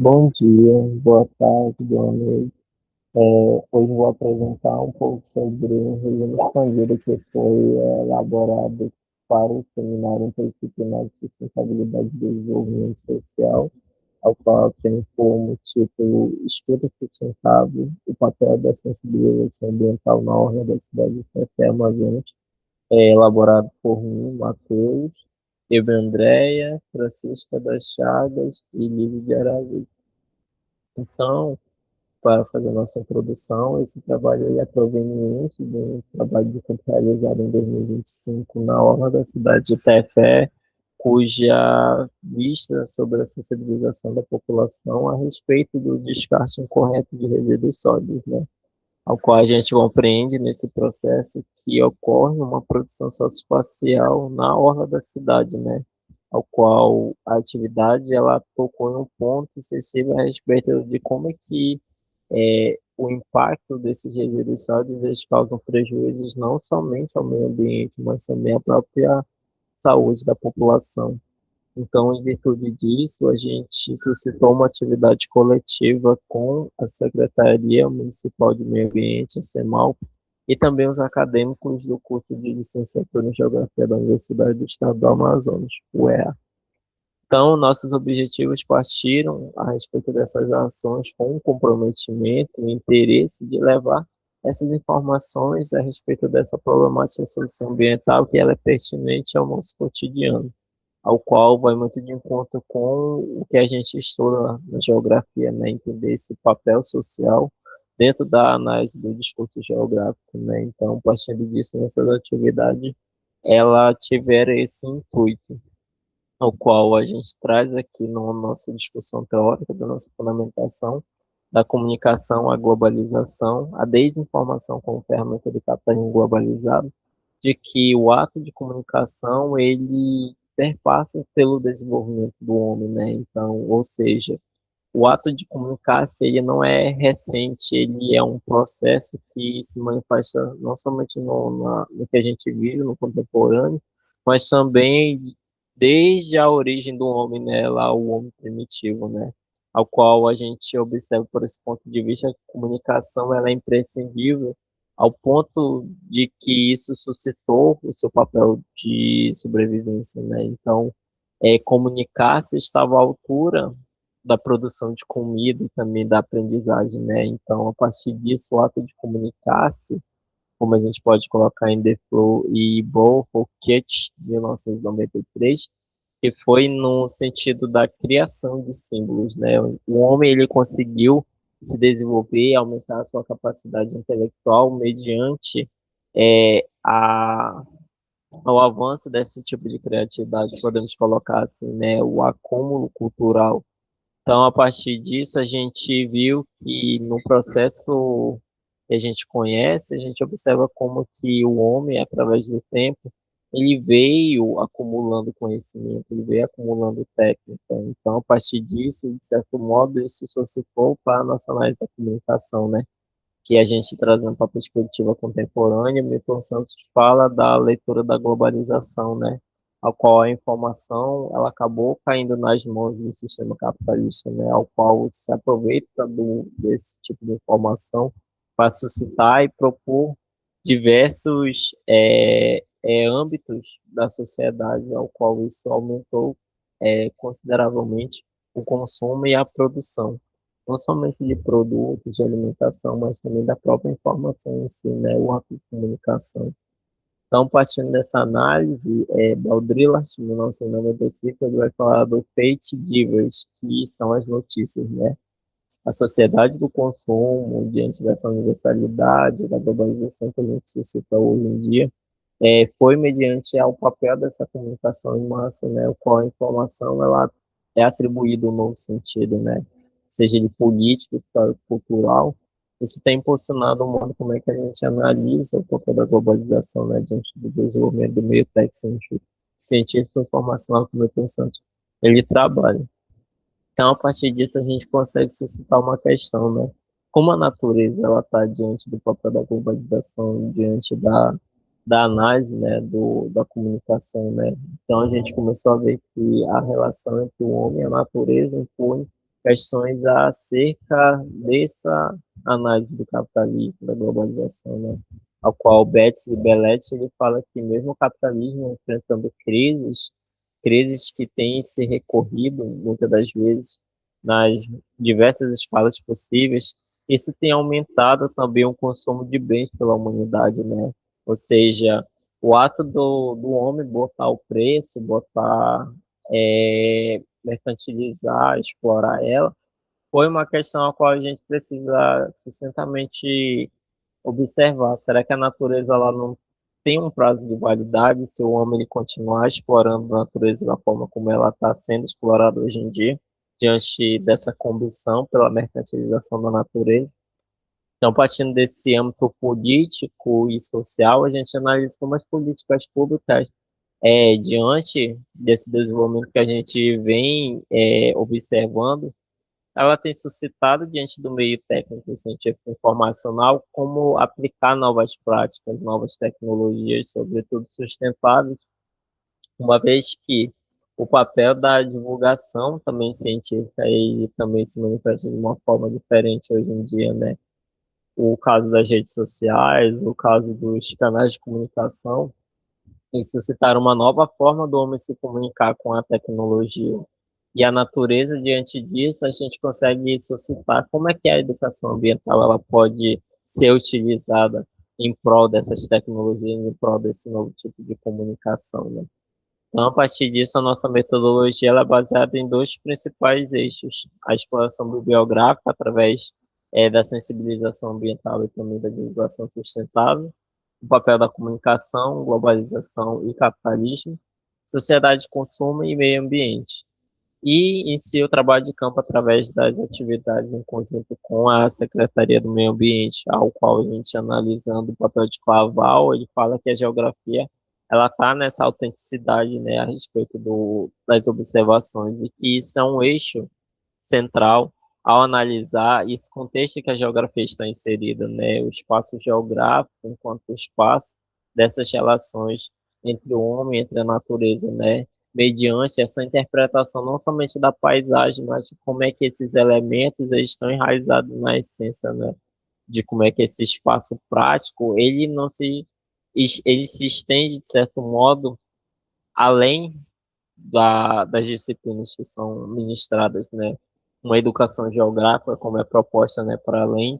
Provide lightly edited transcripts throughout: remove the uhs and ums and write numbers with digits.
Bom dia, boa tarde, boa noite. Hoje vou apresentar um pouco sobre um regime expandido que foi elaborado para o Seminário Interdisciplinar de Sustentabilidade e Desenvolvimento Social, ao qual tem como título Estudo Sustentável, o papel da sensibilização ambiental na orla da cidade de Café Amazonas, elaborado por mim, Matheus, eu, Andréia, Francisca das Chagas e Lívia de Araújo. Então, para fazer nossa introdução. Esse trabalho ele é proveniente de um trabalho de campo realizado em 2025 na orla da cidade de Tefé, cuja vista sobre a sensibilização da população a respeito do descarte incorreto de resíduos sólidos, né? Ao qual a gente compreende nesse processo que ocorre uma produção socioespacial na orla da cidade, né? Ao qual a atividade ela tocou em um ponto sensível a respeito de como é que o impacto desses resíduos sólidos eles causam prejuízos não somente ao meio ambiente, mas também à própria saúde da população. Então, em virtude disso, a gente suscitou uma atividade coletiva com a Secretaria Municipal de Meio Ambiente, a CEMAL, e também os acadêmicos do curso de licenciatura em Geografia da Universidade do Estado do Amazonas, UEA. Então, nossos objetivos partiram a respeito dessas ações com o comprometimento e interesse de levar essas informações a respeito dessa problemática socioambiental que ela é pertinente ao nosso cotidiano, ao qual vai muito de encontro com o que a gente estuda na geografia, né? Entender esse papel social dentro da análise do discurso geográfico, né? Então, partindo disso, nessas atividades, ela tiver esse intuito ao qual a gente traz aqui na nossa discussão teórica, da nossa fundamentação, da comunicação à globalização, a desinformação como ferramenta do capitalismo globalizado, de que o ato de comunicação, ele perpassa pelo desenvolvimento do homem, né? Então, ou seja, o ato de comunicar-se, ele não é recente, ele é um processo que se manifesta não somente no que a gente vive, no contemporâneo, mas também desde a origem do homem, né, lá o homem primitivo, né, ao qual a gente observa por esse ponto de vista, a comunicação ela é imprescindível, ao ponto de que isso suscitou o seu papel de sobrevivência, né, então, comunicar-se estava à altura da produção de comida e também da aprendizagem, né? Então, a partir disso, o ato de comunicar-se, como a gente pode colocar em The Flow e Bo Fouquet, 1993, que foi no sentido da criação de símbolos, né? O homem ele conseguiu se desenvolver, aumentar a sua capacidade intelectual mediante ao avanço desse tipo de criatividade, podemos colocar assim, né? O acúmulo cultural. Então, a partir disso, a gente viu que no processo que a gente conhece, a gente observa como que o homem, através do tempo, ele veio acumulando conhecimento, ele veio acumulando técnica. Então, a partir disso, de certo modo, isso suscitou para a nossa análise da comunicação, né? Que a gente trazendo para a perspectiva contemporânea, Milton Santos fala da leitura da globalização, né? A qual a informação ela acabou caindo nas mãos do sistema capitalista, né? Ao qual se aproveita desse tipo de informação para suscitar e propor diversos âmbitos da sociedade, ao qual isso aumentou consideravelmente o consumo e a produção não somente de produtos, de alimentação, mas também da própria informação em si, né, o ato de comunicação. Então, partindo dessa análise, Baudrillard, em 1995, ele vai falar do Fate Givers, que são as notícias, né? A sociedade do consumo, diante dessa universalidade, da globalização que a gente suscita hoje em dia, foi mediante ao papel dessa comunicação em massa, né, o qual a informação ela é atribuída um novo sentido, né, seja ele político, histórico, cultural. Isso tem impulsionado o modo como é que a gente analisa o papel da globalização, né, diante do desenvolvimento do meio técnico científico informacional como eu pensando ele trabalha. Então, a partir disso, a gente consegue suscitar uma questão, né? Como a natureza ela está diante do papel da globalização, diante da análise, né, da comunicação, né? Então, a gente começou a ver que a relação entre o homem e a natureza impõe questões acerca dessa análise do capitalismo, da globalização, né? Ao qual Betts e Belletti ele fala que mesmo o capitalismo enfrentando crises que têm se recorrido muitas das vezes nas diversas escalas possíveis, isso tem aumentado também o consumo de bens pela humanidade, né? Ou seja, o ato do homem botar o preço, botar, mercantilizar, explorar ela, foi uma questão a qual a gente precisa sucintamente observar. Será que a natureza ela não tem um prazo de validade se o homem ele continuar explorando a natureza da forma como ela está sendo explorada hoje em dia, diante dessa combustão pela mercantilização da natureza? Então, partindo desse âmbito político e social, a gente analisa como as políticas públicas, diante desse desenvolvimento que a gente vem observando, ela tem suscitado diante do meio técnico, científico, informacional, como aplicar novas práticas, novas tecnologias, sobretudo sustentáveis, uma vez que o papel da divulgação também científica e também se manifesta de uma forma diferente hoje em dia, né? O caso das redes sociais, o caso dos canais de comunicação, e suscitaram uma nova forma do homem se comunicar com a tecnologia. E a natureza, diante disso, a gente consegue suscitar como é que a educação ambiental ela pode ser utilizada em prol dessas tecnologias, em prol desse novo tipo de comunicação, né? Então, a partir disso, a nossa metodologia ela é baseada em dois principais eixos: a exploração bibliográfica, através da sensibilização ambiental e também da divulgação sustentável, o papel da comunicação, globalização e capitalismo, sociedade de consumo e meio ambiente. E em si o trabalho de campo através das atividades em conjunto com a Secretaria do Meio Ambiente, ao qual a gente analisando o papel de Claval, ele fala que a geografia ela está nessa autenticidade, né, a respeito das observações e que isso é um eixo central ao analisar esse contexto que a geografia está inserida, né, o espaço geográfico enquanto espaço dessas relações entre o homem, entre a natureza, né, mediante essa interpretação não somente da paisagem, mas de como é que esses elementos eles estão enraizados na essência, né, de como é que esse espaço prático ele não se ele se estende de certo modo além das disciplinas que são ministradas, né? Uma educação geográfica, como é proposta, né, para além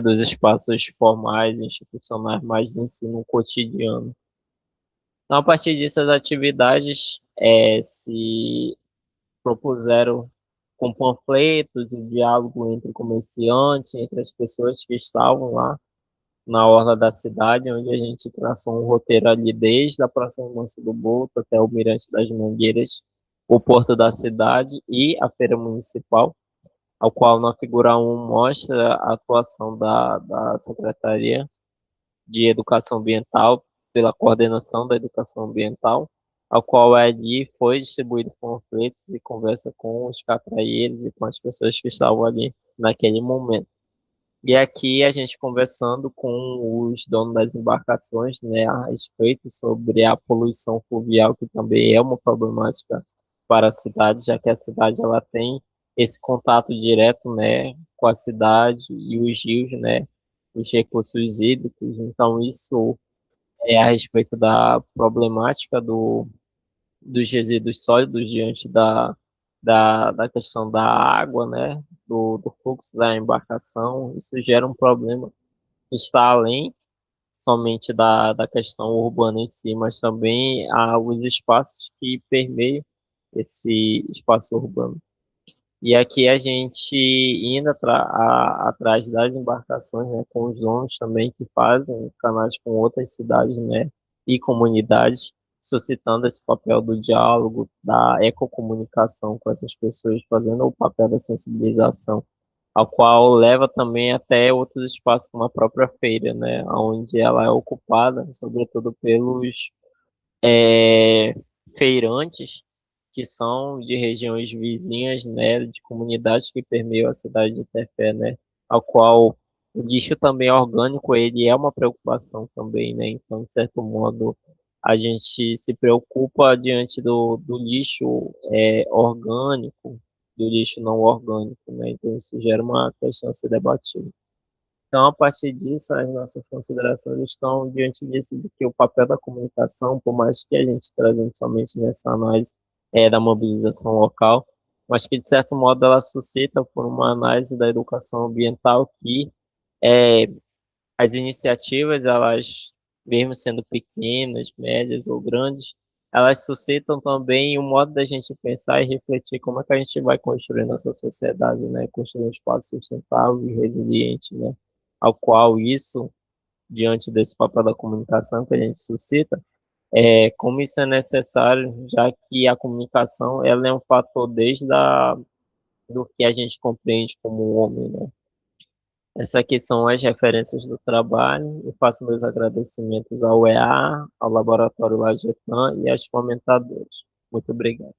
dos espaços formais, institucionais, mas de ensino cotidiano. Então, a partir disso, as atividades se propuseram com panfletos de diálogo entre comerciantes, entre as pessoas que estavam lá na orla da cidade, onde a gente traçou um roteiro ali desde a Praça Manso do Boto até o Mirante das Mangueiras, o porto da cidade e a feira municipal, ao qual na figura 1 mostra a atuação da Secretaria de Educação Ambiental pela coordenação da educação ambiental, ao qual ali foi distribuído panfletos e conversa com os catraeiros e com as pessoas que estavam ali naquele momento. E aqui a gente conversando com os donos das embarcações, né, a respeito sobre a poluição fluvial, que também é uma problemática para a cidade, já que a cidade ela tem esse contato direto, né, com a cidade e os rios, né, os recursos hídricos. Então isso é a respeito da problemática dos resíduos sólidos diante da questão da água, né, do fluxo da embarcação. Isso gera um problema que está além somente da questão urbana em si, mas também há os espaços que permeiam esse espaço urbano. E aqui a gente indo atrás das embarcações, né, com os donos também que fazem canais com outras cidades, né, e comunidades, suscitando esse papel do diálogo, da ecocomunicação com essas pessoas, fazendo o papel da sensibilização, ao qual leva também até outros espaços, como a própria feira, né, onde ela é ocupada, sobretudo pelos feirantes que são de regiões vizinhas, né, de comunidades que permeiam a cidade de Tefé, né, ao qual o lixo também orgânico, ele é uma preocupação também, né, então, de certo modo, a gente se preocupa diante do lixo orgânico, do lixo não orgânico, né? Então isso gera uma questão a ser debatida. Então, a partir disso, as nossas considerações estão diante disso, de que o papel da comunicação, por mais que a gente traze somente nessa análise da mobilização local, mas que, de certo modo, ela suscita por uma análise da educação ambiental que é, as iniciativas, elas, mesmo sendo pequenas, médias ou grandes, elas suscitam também o modo da gente pensar e refletir como é que a gente vai construir nossa sociedade, né? Construir um espaço sustentável e resiliente, né? Ao qual isso, diante desse papel da comunicação que a gente suscita, como isso é necessário, já que a comunicação ela é um fator desde do que a gente compreende como homem, né? Essas aqui são as referências do trabalho. Eu faço meus agradecimentos ao EA, ao Laboratório Lajetan e às comentadoras. Muito obrigado.